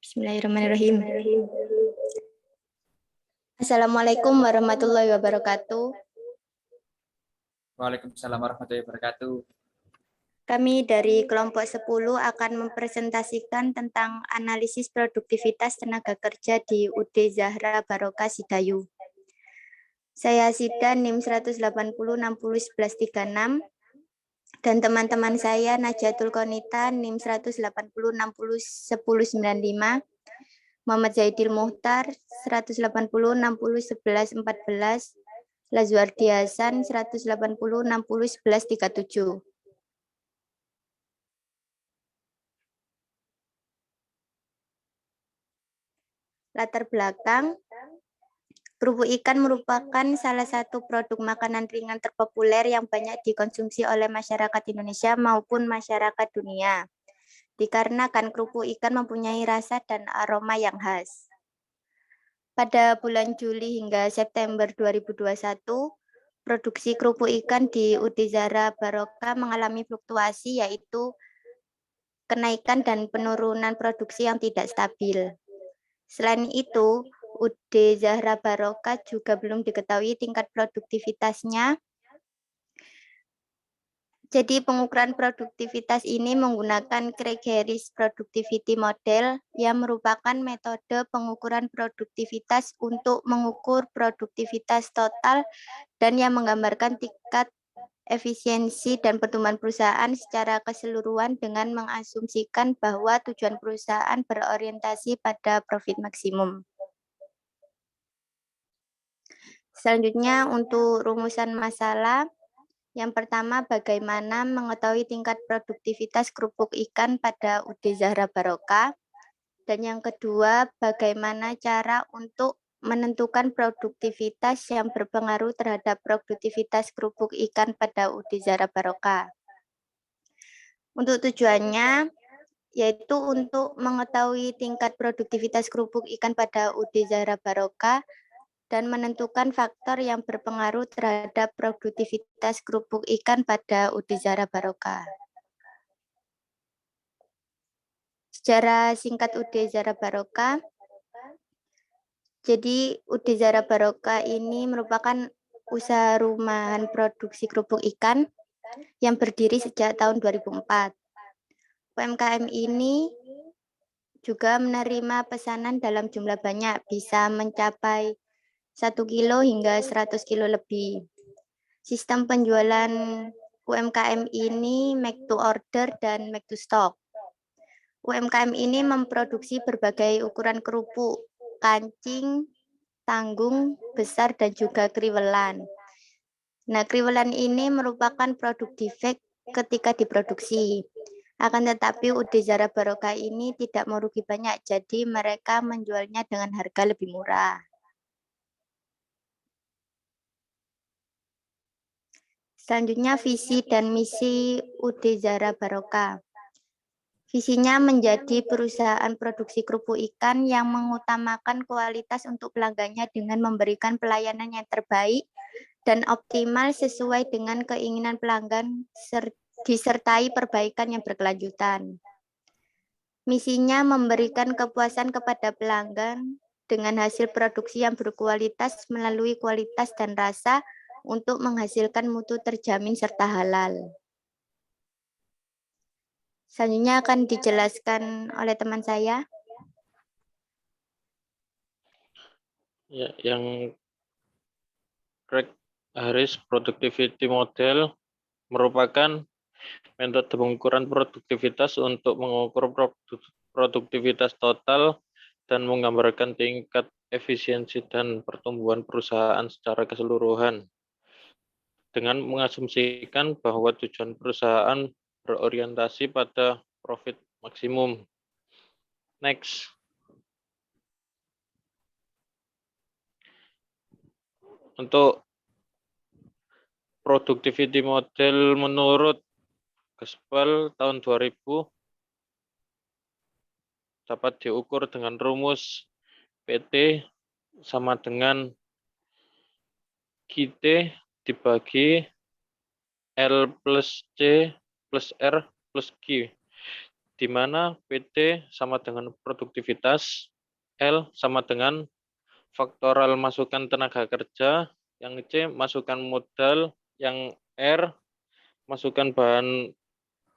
Bismillahirrahmanirrahim. Assalamualaikum warahmatullahi wabarakatuh. Waalaikumsalam warahmatullahi wabarakatuh. Kami dari kelompok 10 akan mempresentasikan tentang analisis produktivitas tenaga kerja di UD Zahra Barokah Sidayu. Saya Sida NIM 180601136 dan teman-teman saya Najatul Konita NIM 180601095, Muhammad Zaidil Muhtar 180601114, Lazwardi Hasan 180601137. Latar belakang, kerupuk ikan merupakan salah satu produk makanan ringan terpopuler yang banyak dikonsumsi oleh masyarakat Indonesia maupun masyarakat dunia. Dikarenakan kerupuk ikan mempunyai rasa dan aroma yang khas. Pada bulan Juli hingga September 2021, produksi kerupuk ikan di UD Zahra Barokah mengalami fluktuasi, yaitu kenaikan dan penurunan produksi yang tidak stabil. Selain itu, UD Zahra Barokah juga belum diketahui tingkat produktivitasnya. Jadi pengukuran produktivitas ini menggunakan Craig Harris Productivity Model yang merupakan metode pengukuran produktivitas untuk mengukur produktivitas total dan yang menggambarkan tingkat efisiensi dan pertumbuhan perusahaan secara keseluruhan dengan mengasumsikan bahwa tujuan perusahaan berorientasi pada profit maksimum. Selanjutnya untuk rumusan masalah. Yang pertama, bagaimana mengetahui tingkat produktivitas kerupuk ikan pada UD Zahra Barokah. Dan yang kedua, bagaimana cara untuk menentukan produktivitas yang berpengaruh terhadap produktivitas kerupuk ikan pada UD Zahra Barokah. Untuk tujuannya, yaitu untuk mengetahui tingkat produktivitas kerupuk ikan pada UD Zahra Barokah dan menentukan faktor yang berpengaruh terhadap produktivitas kerupuk ikan pada UD Zahra Barokah. Secara singkat UD Zahra Barokah, jadi UD Zahra Barokah ini merupakan usaha rumahan produksi kerupuk ikan yang berdiri sejak tahun 2004. UMKM ini juga menerima pesanan dalam jumlah banyak, bisa mencapai 1 kilo hingga 100 kilo lebih. Sistem penjualan UMKM ini make to order dan make to stock. UMKM ini memproduksi berbagai ukuran kerupuk, kancing, tanggung, besar, dan juga kriwelan. Nah, kriwelan ini merupakan produk defect ketika diproduksi. Akan tetapi UD Zahra Barokah ini tidak merugi banyak, jadi mereka menjualnya dengan harga lebih murah. Selanjutnya visi dan misi UD Zahra Barokah. Visinya menjadi perusahaan produksi kerupuk ikan yang mengutamakan kualitas untuk pelanggannya dengan memberikan pelayanan yang terbaik dan optimal sesuai dengan keinginan pelanggan disertai perbaikan yang berkelanjutan. Misinya memberikan kepuasan kepada pelanggan dengan hasil produksi yang berkualitas melalui kualitas dan rasa untuk menghasilkan mutu terjamin serta halal. Selanjutnya akan dijelaskan oleh teman saya. Ya, yang Craig Harris Productivity Model merupakan metode pengukuran produktivitas untuk mengukur produktivitas total dan menggambarkan tingkat efisiensi dan pertumbuhan perusahaan secara keseluruhan, dengan mengasumsikan bahwa tujuan perusahaan berorientasi pada profit maksimum. Next. Untuk productivity model menurut Gaspal tahun 2000 dapat diukur dengan rumus PT sama dengan QT dibagi L plus C plus R plus Q. di mana PT sama dengan produktivitas, L sama dengan faktoral masukan tenaga kerja, yang C masukan modal, yang R masukan bahan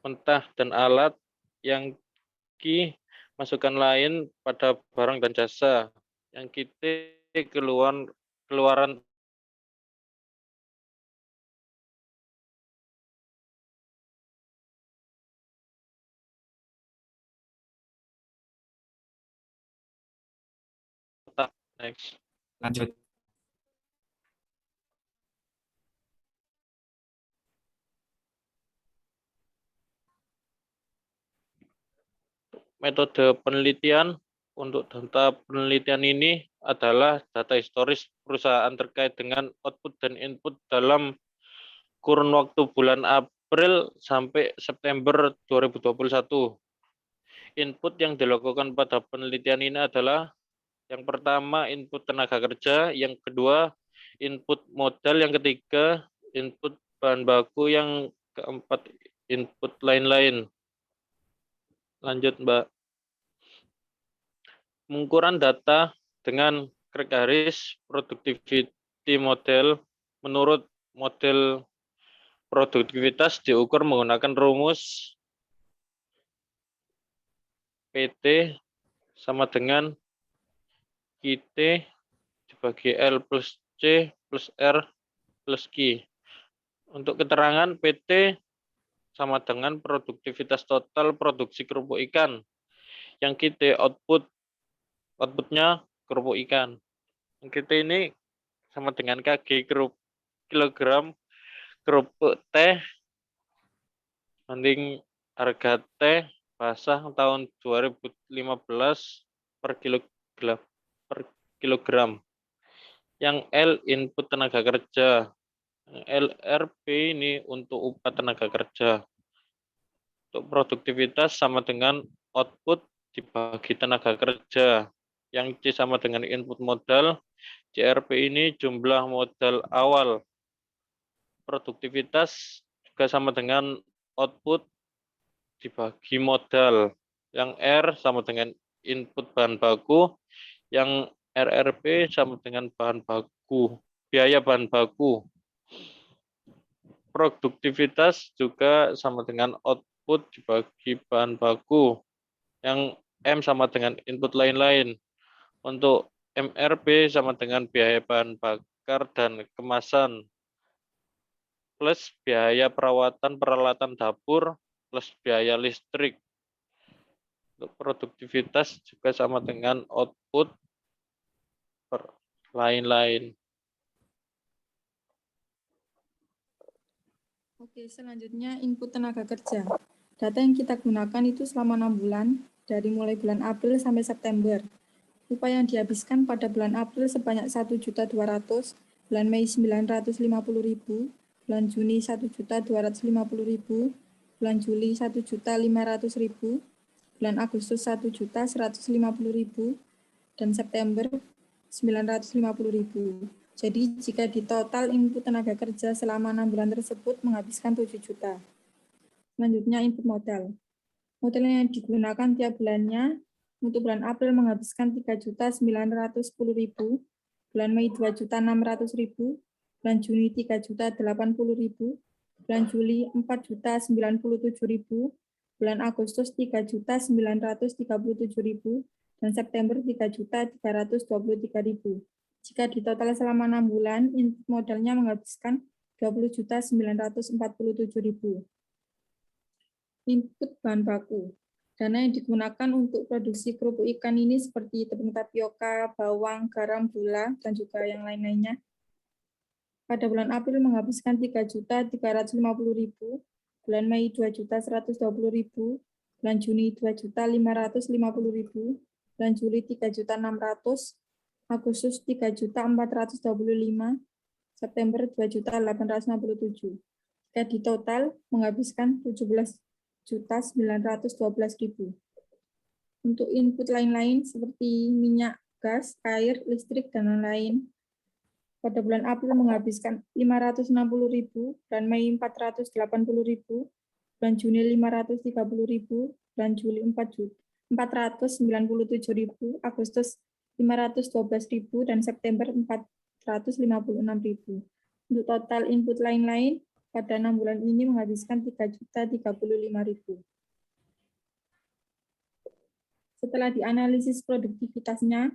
mentah dan alat, yang Q masukan lain pada barang dan jasa, yang T keluaran tetap. Next. Lanjut. Metode penelitian untuk data penelitian ini adalah data historis perusahaan terkait dengan output dan input dalam kurun waktu bulan April sampai September 2021. Input yang dilakukan pada penelitian ini adalah yang pertama input tenaga kerja, yang kedua input modal, yang ketiga input bahan baku, yang keempat input lain-lain. Lanjut, Mbak. Pengukuran data dengan Craig Harris Productivity Model. Menurut model produktivitas diukur menggunakan rumus PT sama dengan QT dibagi L plus C plus R plus Q. Untuk keterangan, PT sama dengan produktivitas total produksi kerupuk ikan. Yang QT outputnya kerupuk ikan. Yang QT ini sama dengan kg kilogram kerupuk teh banding harga teh basah tahun 2015 per kilogram. Yang L input tenaga kerja. Yang LRP ini untuk upah tenaga kerja. Untuk produktivitas sama dengan output dibagi tenaga kerja. Yang C sama dengan input modal. CRP ini jumlah modal awal. Produktivitas juga sama dengan output dibagi modal. Yang R sama dengan input bahan baku. Yang RRP sama dengan bahan baku, biaya bahan baku. Produktivitas juga sama dengan output dibagi bahan baku. Yang M sama dengan input lain-lain. Untuk MRP sama dengan biaya bahan bakar dan kemasan, plus biaya perawatan peralatan dapur, plus biaya listrik. Untuk produktivitas juga sama dengan output per lain-lain. Oke, selanjutnya input tenaga kerja. Data yang kita gunakan itu selama 6 bulan, dari mulai bulan April sampai September. Upah yang dihabiskan pada bulan April sebanyak 1.200.000, bulan Mei 950.000, bulan Juni 1.250.000, bulan Juli 1.500.000, bulan Agustus 1.150.000, dan September 950.000. Jadi jika di total input tenaga kerja selama 6 bulan tersebut menghabiskan 7 juta. Selanjutnya input modal. Modal yang digunakan tiap bulannya untuk bulan April menghabiskan 3.910.000, bulan Mei 2.600.000, bulan Juni 3.080.000, bulan Juli 4.097.000, bulan Agustus 3.937.000, dan September 3.323.000. Jika di total selama 6 bulan, input modalnya menghabiskan 20.947.000. Input bahan baku. Dana yang digunakan untuk produksi kerupuk ikan ini seperti tepung tapioka, bawang, garam, gula, dan juga yang lain-lainnya. Pada bulan April menghabiskan 3.350.000, bulan Mei 2.120.000, bulan Juni 2.550.000, bulan Juli 3.600.000, Agustus 3.425.000, September 2.867.000. Jika di total menghabiskan 17.912.000. Untuk input lain-lain seperti minyak, gas, air, listrik, dan lain-lain, pada bulan April menghabiskan 560.000, bulan Mei 480.000, bulan Juni 530.000, bulan Juli 497.000, Agustus 512.000, dan September 456.000. Untuk total input lain-lain, pada 6 bulan ini menghabiskan 3.035.000. Setelah dianalisis produktivitasnya,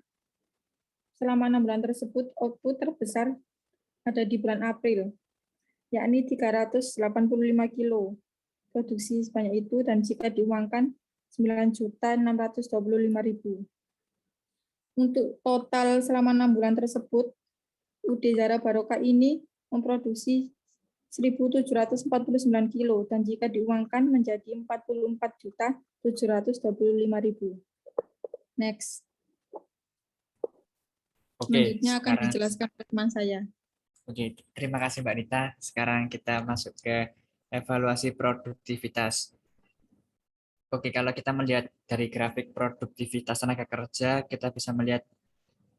selama 6 bulan tersebut, output terbesar ada di bulan April, yakni 385 kilo. Produksi sebanyak itu, dan jika diuangkan 9.625.000. Untuk total selama 6 bulan tersebut, UD Zara Barokah ini memproduksi 1.749 kilo, dan jika diuangkan menjadi 44.725.000. Next. Oke, Selanjutnya akan sekarang dijelaskan oleh teman saya. Oke, terima kasih Mbak Nita. Sekarang kita masuk ke evaluasi produktivitas. Oke, kalau kita melihat dari grafik produktivitas tenaga kerja, kita bisa melihat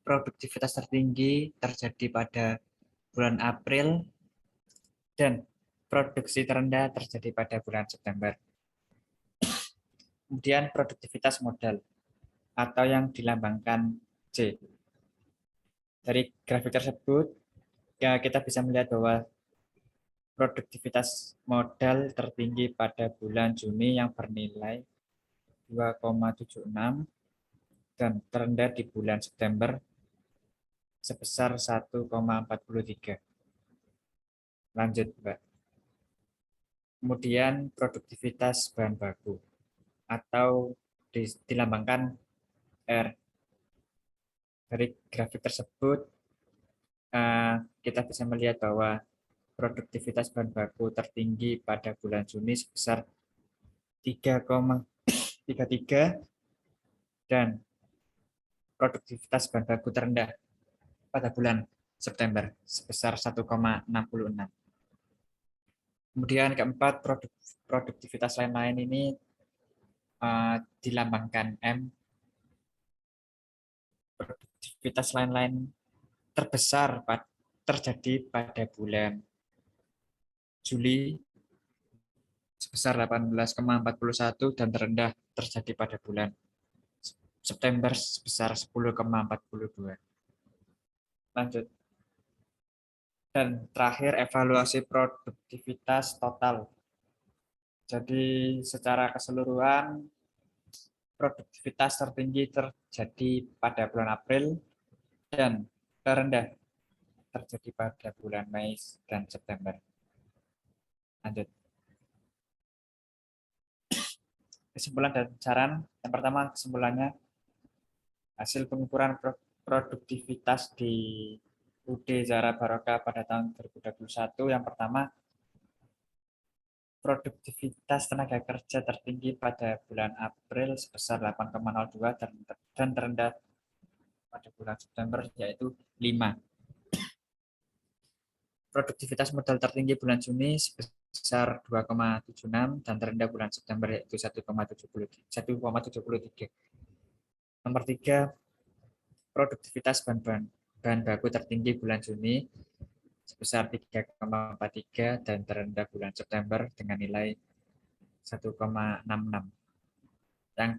produktivitas tertinggi terjadi pada bulan April dan produksi terendah terjadi pada bulan September. Kemudian produktivitas modal atau yang dilambangkan C. Dari grafik tersebut, ya kita bisa melihat bahwa produktivitas modal tertinggi pada bulan Juni yang bernilai 2,76 dan terendah di bulan September sebesar 1,43. Lanjut, Mbak. Kemudian produktivitas bahan baku atau dilambangkan R. Dari grafik tersebut, kita bisa melihat bahwa produktivitas bahan baku tertinggi pada bulan Juni sebesar 3,33 dan produktivitas bahan baku terendah pada bulan September sebesar 1,66. Kemudian keempat, produktivitas lain-lain ini dilambangkan M. Produktivitas lain-lain terbesar terjadi pada bulan Juli sebesar 18,41 dan terendah terjadi pada bulan September sebesar 10,42. Lanjut. Dan terakhir evaluasi produktivitas total. Jadi secara keseluruhan produktivitas tertinggi terjadi pada bulan April dan terendah terjadi pada bulan Mei dan September. Lanjut. Kesimpulan dan saran. Yang pertama, kesimpulannya hasil pengukuran produktivitas di UD Zara Barokah pada tahun 2021. Yang pertama, produktivitas tenaga kerja tertinggi pada bulan April sebesar 8,02 dan terendah pada bulan September yaitu 5. Produktivitas modal tertinggi bulan Juni sebesar 2,76 dan terendah bulan September yaitu 1,73. Nomor 3, produktivitas bahan baku tertinggi bulan Juni sebesar 3,43 dan terendah bulan September dengan nilai 1,66. Yang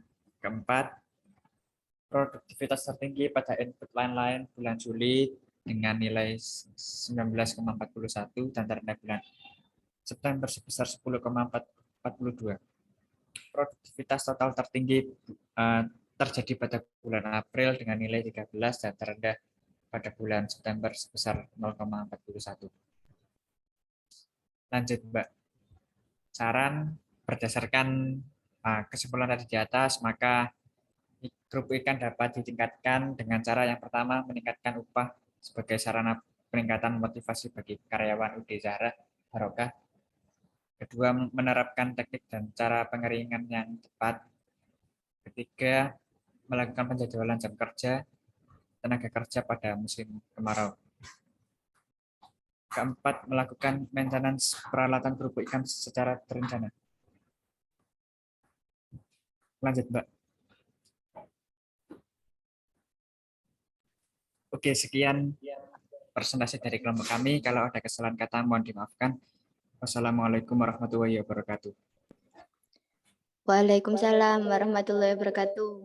keempat, produktivitas tertinggi pada input lain-lain bulan Juli dengan nilai 19,41 dan terendah bulan September sebesar 10,42. Produktivitas total tertinggi terjadi pada bulan April dengan nilai 13 dan terendah pada bulan September sebesar 0,41. Lanjut, Mbak. Saran berdasarkan kesimpulan tadi di atas, maka grup ikan dapat ditingkatkan dengan cara yang pertama meningkatkan upah sebagai sarana peningkatan motivasi bagi karyawan UD Zara Barokah. Kedua, menerapkan teknik dan cara pengeringan yang tepat. Ketiga, melakukan penjadwalan jam kerja tenaga kerja pada musim kemarau. Keempat, melakukan maintenance peralatan grup ikan secara terencana. Lanjut, Mbak. Oke, sekian presentasi dari kelompok kami. Kalau ada kesalahan kata mohon dimaafkan. Wassalamualaikum warahmatullahi wabarakatuh. Waalaikumsalam warahmatullahi wabarakatuh.